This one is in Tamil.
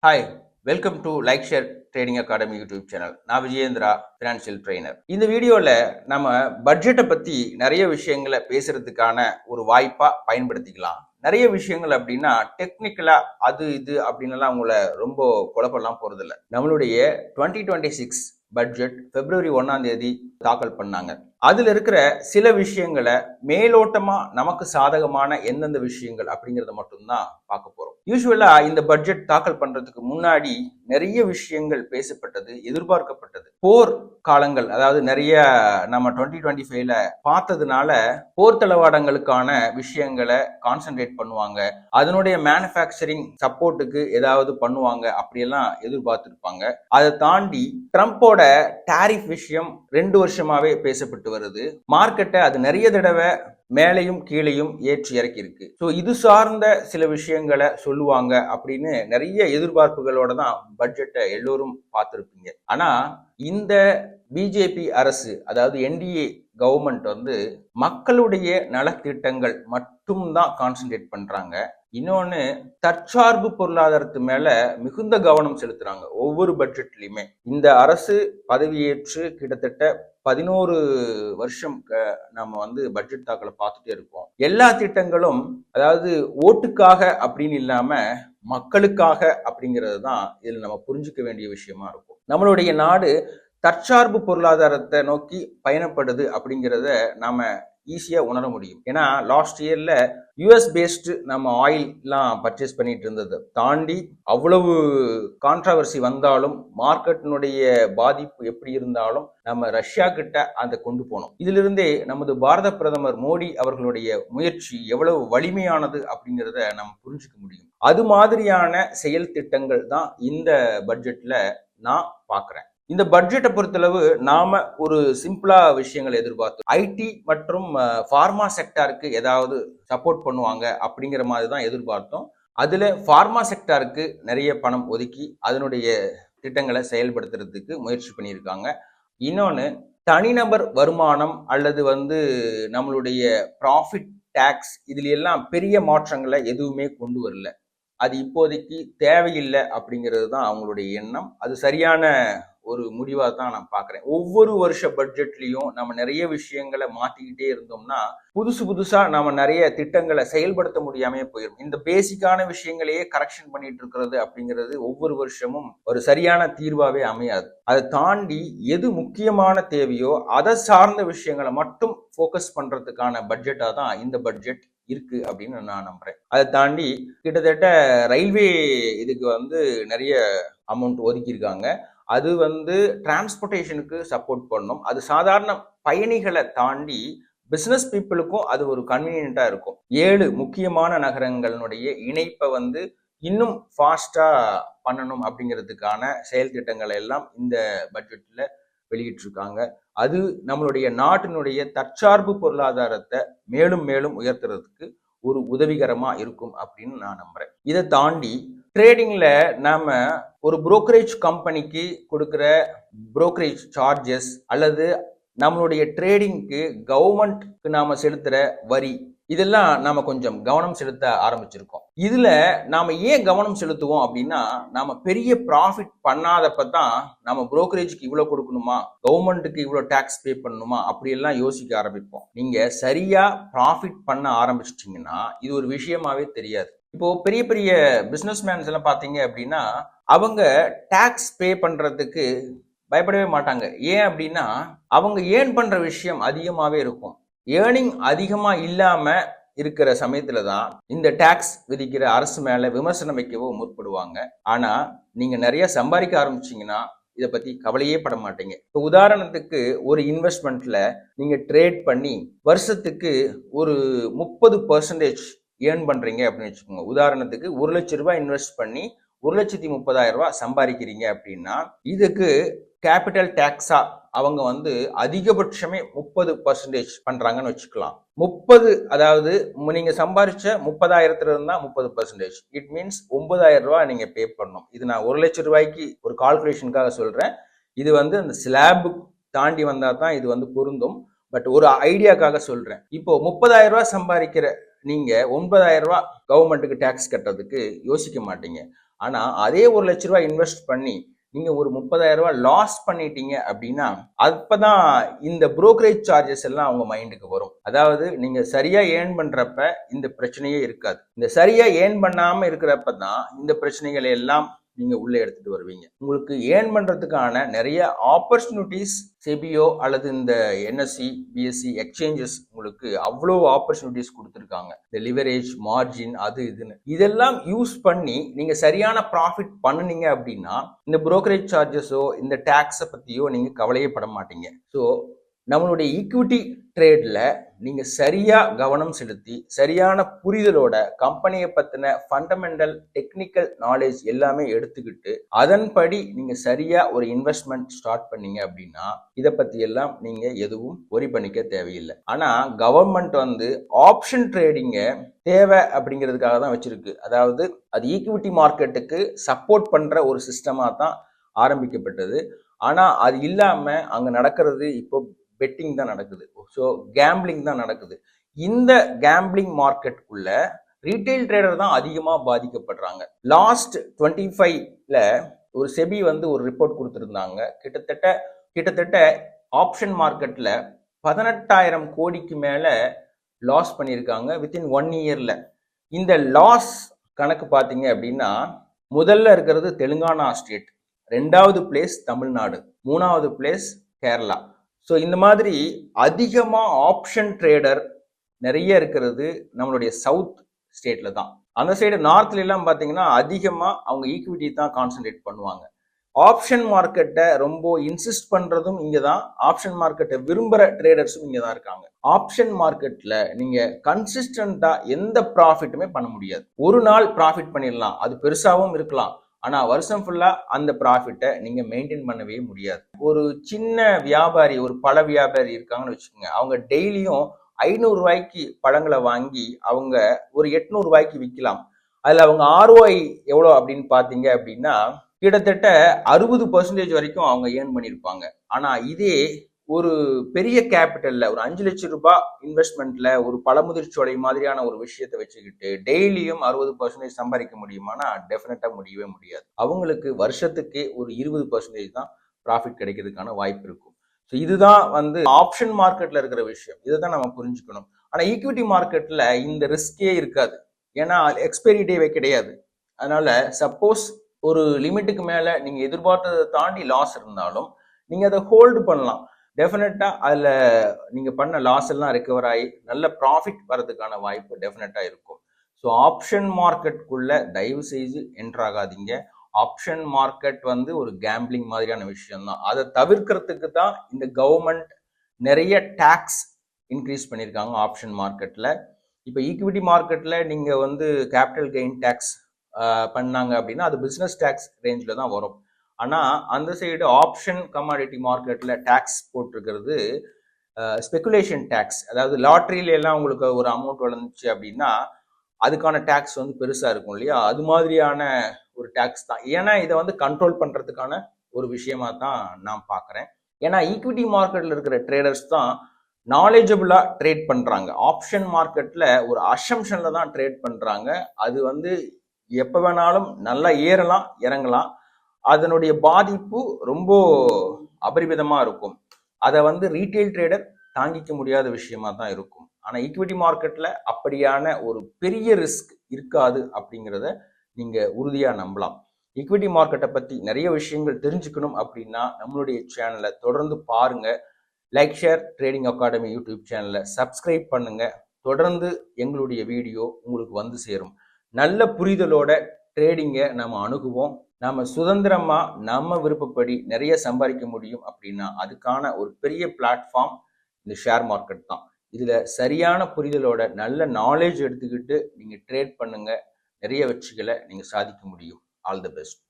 Hi, welcome to like share trading academy YouTube channel. நான் விஜயேந்திரா, ஃபினான்ஷியல் ட்ரெயினர். இந்த வீடியோவில் நம்ம பட்ஜெட்டை பற்றி நிறைய விஷயங்களை பேசுறதுக்கான ஒரு வாய்ப்பாக பயன்படுத்திக்கலாம். நிறைய விஷயங்கள் அப்படின்னா டெக்னிக்கலாக அது இது அப்படின்னுலாம் உங்களை ரொம்ப குழப்பம்லாம் போகிறதில்ல. நம்மளுடைய 2026 பட்ஜெட் பிப்ரவரி 1ஆம் தேதி தாக்கல் பண்ணாங்க. அதுல இருக்கிற சில விஷயங்களை மேலோட்டமா நமக்கு சாதகமான எந்தெந்த விஷயங்கள் அப்படிங்கறத மட்டும்தான் பார்க்க போறோம். யூஸ்வலா இந்த பட்ஜெட் தாக்கல் பண்றதுக்கு முன்னாடி நிறைய விஷயங்கள் பேசப்பட்டது, எதிர்பார்க்கப்பட்டது. போர் காலங்கள், அதாவது நிறைய நம்ம 2025ல பார்த்ததுனால போர் தளவாடங்களுக்கான விஷயங்களை கான்சென்ட்ரேட் பண்ணுவாங்க, அதனுடைய மேனுஃபேக்சரிங் சப்போர்ட்டுக்கு ஏதாவது பண்ணுவாங்க அப்படியெல்லாம் எதிர்பார்த்திருப்பாங்க. அதை தாண்டி ட்ரம்போட டாரிஃப் விஷயம் 2 வருஷமாவே பேசப்பட்டு வருது. மார்க்கெட்டை அது நிறைய தடவை மேலையும் கீழையும் ஏற்றி இறக்கி இருக்கு. ஸோ இது சார்ந்த சில விஷயங்களை சொல்லுவாங்க அப்படின்னு நிறைய எதிர்பார்ப்புகளோட தான் பட்ஜெட்டை எல்லோரும் பார்த்துருப்பீங்க. ஆனா இந்த பிஜேபி அரசு, அதாவது என்டிஏ கவர்மெண்ட் மக்களுடைய நலத்திட்டங்கள் மட்டும்தான் கான்சென்ட்ரேட் பண்றாங்க. இன்னொன்னு, தற்சார்பு பொருளாதாரத்து மேல மிகுந்த கவனம் செலுத்துறாங்க ஒவ்வொரு பட்ஜெட்லயுமே. இந்த அரசு பதவியேற்று கிட்டத்தட்ட 11 வருஷம் நம்ம பட்ஜெட் தாக்கலை பார்த்துட்டே இருக்கோம். எல்லா திட்டங்களும் அதாவது ஓட்டுக்காக அப்படின்னு இல்லாம மக்களுக்காக அப்படிங்கிறது தான் இதில் நம்ம புரிஞ்சுக்க வேண்டிய விஷயமா இருக்கும். நம்மளுடைய நாடு தற்சார்பு பொருளாதாரத்தை நோக்கி பயணப்படுது அப்படிங்கிறத நாம ஈஸியா உணர முடியும். ஏன்னா லாஸ்ட் இயர்ல யூஎஸ் பேஸ்டு நம்ம ஆயில்லாம் பர்ச்சேஸ் பண்ணிட்டு இருந்ததை தாண்டி அவ்வளவு கான்ட்ராவர்சி வந்தாலும், மார்க்கெட்டினுடைய பாதிப்பு எப்படி இருந்தாலும் நம்ம ரஷ்யா கிட்ட அதை கொண்டு போனோம். இதிலிருந்தே நமது பாரத பிரதமர் மோடி அவர்களுடைய முயற்சி எவ்வளவு வலிமையானது அப்படிங்கிறத நம்ம புரிஞ்சுக்க முடியும். அது மாதிரியான செயல் திட்டங்கள் தான் இந்த பட்ஜெட்ல நான் பார்க்கிறேன். இந்த பட்ஜெட்டை பொறுத்தளவு நாம ஒரு சிம்பிளா விஷயங்கள் எதிர்பார்த்தோம். ஐடி மற்றும் ஃபார்மா செக்டாருக்கு ஏதாவது சப்போர்ட் பண்ணுவாங்க அப்படிங்கிற மாதிரி தான் எதிர்பார்த்தோம். அதுல ஃபார்மா செக்டாருக்கு நிறைய பணம் ஒதுக்கி அதனுடைய திட்டங்களை செயல்படுத்துறதுக்கு முயற்சி பண்ணியிருக்காங்க. இன்னொன்னு, தனிநபர் வருமானம் அல்லது நம்மளுடைய ப்ராஃபிட் டேக்ஸ், இதுல எல்லாம் பெரிய மாற்றங்களை எதுவுமே கொண்டு வரல. அது இப்போதைக்கு தேவையில்லை அப்படிங்கிறது தான் அவங்களுடைய எண்ணம். அது சரியான ஒரு முடிவா தான் நான் பாக்குறேன். ஒவ்வொரு வருஷ பட்ஜெட்லயும் நம்ம நிறைய விஷயங்களை மாத்திக்கிட்டே இருந்தோம்னா புதுசா நாம நிறைய திட்டங்களை செயல்படுத்த முடியாம போயிடும். இந்த பேசிக்கான விஷயங்களையே கரெக்ஷன் பண்ணிட்டு இருக்கிறது அப்படிங்கிறது ஒவ்வொரு வருஷமும் ஒரு சரியான தீர்வாவே அமையாது. அதை தாண்டி எது முக்கியமான தேவையோ அதை சார்ந்த விஷயங்களை மட்டும் போக்கஸ் பண்றதுக்கான பட்ஜெட்டா தான் இந்த பட்ஜெட் இருக்கு அப்படின்னு நான் நம்புறேன். அதை தாண்டி கிட்டத்தட்ட ரயில்வே இதுக்கு நிறைய அமௌண்ட் ஒதுக்கியிருக்காங்க. அது டிரான்ஸ்போர்ட்டேஷனுக்கு சப்போர்ட் பண்ணும். அது சாதாரண பயணிகளை தாண்டி பிசினஸ் பீப்புளுக்கும் அது ஒரு கன்வீனியன்ட்டா இருக்கும். 7 முக்கியமான நகரங்களுடைய இணைப்பை இன்னும் ஃபாஸ்டா பண்ணணும் அப்படிங்கிறதுக்கான செயல் திட்டங்களை எல்லாம் இந்த பட்ஜெட்ல வெளியிட்டிருக்காங்க. அது நம்மளுடைய நாட்டினுடைய தற்சார்பு பொருளாதாரத்தை மேலும் மேலும் உயர்த்துறதுக்கு ஒரு உதவிகரமா இருக்கும் அப்படின்னு நான் நம்புறேன். இதை தாண்டி ட்ரேடிங்ல நாம ஒரு புரோக்கரேஜ் கம்பெனிக்கு கொடுக்கிற புரோக்கரேஜ் சார்ஜஸ் அல்லது நம்மளுடைய ட்ரேடிங்க்கு கவர்மெண்ட்க்கு நாம செலுத்துற வரி, இதெல்லாம் நாம கொஞ்சம் கவனம் செலுத்த ஆரம்பிச்சிருக்கோம். இதுல நாம ஏன் கவனம் செலுத்துவோம் அப்படின்னா, நாம பெரிய ப்ராஃபிட் பண்ணாதப்பதான் நம்ம புரோக்கரேஜ்க்கு இவ்வளவு கொடுக்கணுமா, கவர்மெண்ட்டுக்கு இவ்வளவு டாக்ஸ் பே பண்ணணுமா அப்படியெல்லாம் யோசிக்க ஆரம்பிப்போம். நீங்க சரியா ப்ராஃபிட் பண்ண ஆரம்பிச்சிட்டீங்கன்னா இது ஒரு விஷயமாவே தெரியாது. இப்போ பெரிய பெரிய பிசினஸ் மேன்ஸ் எல்லாம் பாத்தீங்க அப்படின்னா அவங்க டாக்ஸ் பே பண்றதுக்கு பயப்படவே மாட்டாங்க. ஏன் அப்படின்னா அவங்க ஏர்ன் பண்ற விஷயம் அதிகமாவே இருக்கும். ஏர்னிங் அதிகமா இல்லாம இருக்கிற சமயத்துல தான் இந்த டாக்ஸ் விதிக்கிற அரசு மேல விமர்சனம் வைக்கவோ முற்படுவாங்க. ஆனா நீங்க நிறைய சம்பாதிக்க ஆரம்பிச்சீங்கன்னா இதை பத்தி கவலையே பட மாட்டீங்க. இப்போ உதாரணத்துக்கு ஒரு இன்வெஸ்ட்மெண்ட்ல நீங்க ட்ரேட் பண்ணி வருஷத்துக்கு ஒரு 30% ஏர்ன் பண்றீங்க அப்படின்னு வச்சுக்கோங்க. உதாரணத்துக்கு 1 லட்சம் ரூபாய் இன்வெஸ்ட் பண்ணி 1,30,000 ரூபாய் சம்பாதிக்கிறீங்க அப்படின்னா இதுக்கு கேபிட்டல் டாக்ஸா அவங்க அதிகபட்சமே 30% பண்றாங்கன்னு வச்சுக்கலாம். 30, அதாவது நீங்க சம்பாதிச்ச 30,000 இருந்தா 30%, இட் மீன்ஸ் 9,000 ரூபாய் நீங்க பே பண்ணணும். இது நான் 1 லட்சம் ரூபாய்க்கு ஒரு கால்குலேஷனுக்காக சொல்றேன். இது அந்த ஸ்லாப் தாண்டி வந்தா தான் இது பொருந்தும். பட் ஒரு ஐடியாக்காக சொல்றேன். இப்போ 30,000 ரூபாய் சம்பாதிக்கிற நீங்க 9,000 ரூபாய் கவர்மெண்ட்டுக்கு டாக்ஸ் கட்டுறதுக்கு யோசிக்க மாட்டீங்க. ஆனா அதே 1,00,000 இன்வெஸ்ட் பண்ணி நீங்க ஒரு 30,000 லாஸ் பண்ணிட்டீங்க அப்படின்னா அப்பதான் இந்த புரோக்கரேஜ் சார்ஜஸ் எல்லாம் அவங்க மைண்டுக்கு வரும். அதாவது நீங்க சரியா ஏர்ன் பண்றப்ப இந்த பிரச்சனையே இருக்காது. இந்த சரியா ஏர்ன் பண்ணாம இருக்கிறப்ப தான் இந்த பிரச்சனைகளை எல்லாம் நீங்க உள்ள எடுத்துட்டு வருவீங்க. உங்களுக்கு ஏர்ன் பண்றதுக்கான நிறைய ஆப்பர்ச்சுனிட்டிஸ் செபியோ அல்லது இந்த என்எஸ்சி பிஎஸ்சி எக்ஸ்சேஞ்சஸ் உங்களுக்கு அவ்வளோ ஆப்பர்ச்சுனிட்டிஸ் கொடுத்துருக்காங்க. இந்த லிவரேஜ் மார்ஜின் அது இதுன்னு இதெல்லாம் யூஸ் பண்ணி நீங்க சரியான ப்ராஃபிட் பண்ணுனீங்க அப்படின்னா இந்த புரோக்கரேஜ் சார்ஜஸோ இந்த டாக்ஸை பத்தியோ நீங்க கவலையே பட மாட்டீங்க. ஸோ நம்மளுடைய ஈக்விட்டி ட்ரேட்ல நீங்க சரியா கவனம் செலுத்தி சரியான புரிதலோட கம்பெனியை பத்தின ஃபண்டமெண்டல் டெக்னிக்கல் நாலேஜ் எல்லாமே எடுத்துக்கிட்டு அதன்படி நீங்க சரியா ஒரு இன்வெஸ்ட்மெண்ட் ஸ்டார்ட் பண்ணீங்க அப்படின்னா இதை பத்தி எல்லாம் நீங்க எதுவும் ஒரி பண்ணிக்க தேவையில்லை. ஆனா கவர்மெண்ட் ஆப்ஷன் ட்ரேடிங்க தேவை அப்படிங்கிறதுக்காக தான் வச்சிருக்கு. அதாவது அது ஈக்விட்டி மார்க்கெட்டுக்கு சப்போர்ட் பண்ற ஒரு சிஸ்டமா தான் ஆரம்பிக்கப்பட்டது. ஆனா அது இல்லாம அங்க நடக்கிறது இப்போ பெட்டிங் தான் நடக்குது. ஸோ கேம்பிளிங் தான் நடக்குது. இந்த கேம்பிளிங் மார்க்கெட்டுக்குள்ள ரீட்டைல் ட்ரேடர் தான் அதிகமா பாதிக்கப்படுறாங்க. லாஸ்ட் 25ல ஒரு செபி ஒரு ரிப்போர்ட் கொடுத்திருந்தாங்க. கிட்டத்தட்ட ஆப்ஷன் மார்க்கெட்ல 18,000 கோடிக்கு மேல லாஸ் பண்ணியிருக்காங்க வித்தின் 1 இயர்ல. இந்த லாஸ் கணக்கு பார்த்தீங்க அப்படின்னா முதல்ல இருக்கிறது தெலுங்கானா ஸ்டேட், 2வது பிளேஸ் தமிழ்நாடு, 3வது பிளேஸ் கேரளா. ஸோ இந்த மாதிரி அதிகமாக ஆப்ஷன் ட்ரேடர் நிறைய இருக்கிறது நம்மளுடைய சவுத் ஸ்டேட்ல தான். அந்த சைடு நார்த்ல எல்லாம் பார்த்தீங்கன்னா அதிகமாக அவங்க ஈக்விட்டி தான் கான்சென்ட்ரேட் பண்ணுவாங்க. ஆப்ஷன் மார்க்கெட்டை ரொம்ப இன்சிஸ்ட் பண்றதும் இங்கே தான். ஆப்ஷன் மார்க்கெட்டை விரும்புகிற ட்ரேடர்ஸும் இங்கே தான் இருக்காங்க. ஆப்ஷன் மார்க்கெட்டில் நீங்கள் கன்சிஸ்டண்டா எந்த ப்ராஃபிட்டுமே பண்ண முடியாது. ஒரு நாள் ப்ராஃபிட் பண்ணிடலாம், அது பெருசாகவும் இருக்கலாம். ஆனால் வருஷம் ஃபுல்லாக அந்த ப்ராஃபிட்டை நீங்கள் மெயின்டைன் பண்ணவே முடியாது. ஒரு சின்ன வியாபாரி, ஒரு பழ வியாபாரி இருக்காங்கன்னு வச்சுக்கோங்க. அவங்க டெய்லியும் 500 ரூபாய்க்கு பழங்களை வாங்கி அவங்க ஒரு 800 ரூபாய்க்கு விற்கலாம். அதில் அவங்க ROI எவ்வளோ அப்படின்னு பார்த்தீங்க அப்படின்னா கிட்டத்தட்ட 60% வரைக்கும் அவங்க ஏர்ன் பண்ணியிருப்பாங்க. ஆனால் இதே ஒரு பெரிய கேபிட்டல்ல ஒரு 5 லட்சம் ரூபாய் இன்வெஸ்ட்மெண்ட்ல ஒரு பழமுதிர்ச்சோலை மாதிரியான ஒரு விஷயத்தை வச்சுக்கிட்டு டெய்லியும் 60% சம்பாதிக்க முடியுமானா டெஃபினட்டா முடியவே முடியாது. அவங்களுக்கு வருஷத்துக்கே ஒரு 20% தான் ப்ராஃபிட் கிடைக்கிறதுக்கான வாய்ப்பு இருக்கும். ஸோ இதுதான் ஆப்ஷன் மார்க்கெட்ல இருக்கிற விஷயம். இதை தான் நம்ம புரிஞ்சுக்கணும். ஆனா ஈக்விட்டி மார்க்கெட்ல இந்த ரிஸ்கே இருக்காது. ஏன்னா எக்ஸ்பைரி டேவே கிடையாது. அதனால சப்போஸ் ஒரு லிமிட்டுக்கு மேல நீங்க எதிர்பார்த்ததை தாண்டி லாஸ் இருந்தாலும் நீங்க அதை ஹோல்டு பண்ணலாம். டெஃபினட்டா அதுல நீங்க பண்ண லாஸ் எல்லாம் ரெக்கவர் ஆகி நல்ல ப்ராஃபிட் வரதுக்கான வாய்ப்பு டெஃபினட்டா இருக்கும். ஸோ ஆப்ஷன் மார்க்கெட்டுக்குள்ள தயவு செய்து என்ட்ராகாதீங்க. ஆப்ஷன் மார்க்கெட் ஒரு கேம்பிளிங் மாதிரியான விஷயம் தான். அதை தவிர்க்கிறதுக்கு தான் இந்த கவர்மெண்ட் நிறைய டாக்ஸ் இன்க்ரீஸ் பண்ணியிருக்காங்க ஆப்ஷன் மார்க்கெட்ல. இப்போ ஈக்விட்டி மார்க்கெட்ல நீங்க கேபிட்டல் கெயின் டாக்ஸ் பண்ணாங்க அப்படின்னா அது பிசினஸ் டாக்ஸ் ரேஞ்சில் தான் வரும். ஆனால் அந்த சைடு ஆப்ஷன் கமாடிட்டி மார்க்கெட்டில் டேக்ஸ் போட்டிருக்கிறது ஸ்பெகுலேஷன் டேக்ஸ். அதாவது லாட்ரியில எல்லாம் உங்களுக்கு ஒரு அமௌண்ட் வளர்ந்துச்சு அப்படின்னா அதுக்கான டேக்ஸ் பெருசாக இருக்கும் இல்லையா, அது மாதிரியான ஒரு டேக்ஸ் தான். ஏன்னா இதை கண்ட்ரோல் பண்ணுறதுக்கான ஒரு விஷயமா தான் நான் பார்க்குறேன். ஏன்னா ஈக்விட்டி மார்க்கெட்டில் இருக்கிற ட்ரேடர்ஸ் தான் நாலேஜபிளாக ட்ரேட் பண்ணுறாங்க. ஆப்ஷன் மார்க்கெட்டில் ஒரு அசம்ஷனில் தான் ட்ரேட் பண்ணுறாங்க. அது எப்போ வேணாலும் நல்லா ஏறலாம் இறங்கலாம். அதனுடைய பாதிப்பு ரொம்ப அபரிமிதமா இருக்கும். அதை ரீட்டைல் ட்ரேடர் தாங்கிக்க முடியாத விஷயமா தான் இருக்கும். ஆனா ஈக்விட்டி மார்க்கெட்ல அப்படியான ஒரு பெரிய ரிஸ்க் இருக்காது அப்படிங்கிறத நீங்க உறுதியா நம்பலாம். ஈக்விட்டி மார்க்கெட்டை பத்தி நிறைய விஷயங்கள் தெரிஞ்சுக்கணும் அப்படின்னா நம்மளுடைய சேனலை தொடர்ந்து பாருங்க. Like share trading academy YouTube சேனலை சப்ஸ்கிரைப் பண்ணுங்க. தொடர்ந்து எங்களுடைய வீடியோ உங்களுக்கு சேரும். நல்ல புரிதலோட ட்ரேடிங்கை நம்ம அணுகுவோம். நம்ம சுதந்திரமா நம்ம விருப்பப்படி நிறைய சம்பாதிக்க முடியும் அப்படின்னா அதுக்கான ஒரு பெரிய பிளாட்ஃபார்ம் இந்த ஷேர் மார்க்கெட் தான். இதுல சரியான புரிதலோட நல்ல நாலேஜ் எடுத்துக்கிட்டு நீங்க ட்ரேட் பண்ணுங்க. நிறைய வெற்றிகளை நீங்க சாதிக்க முடியும். All the best.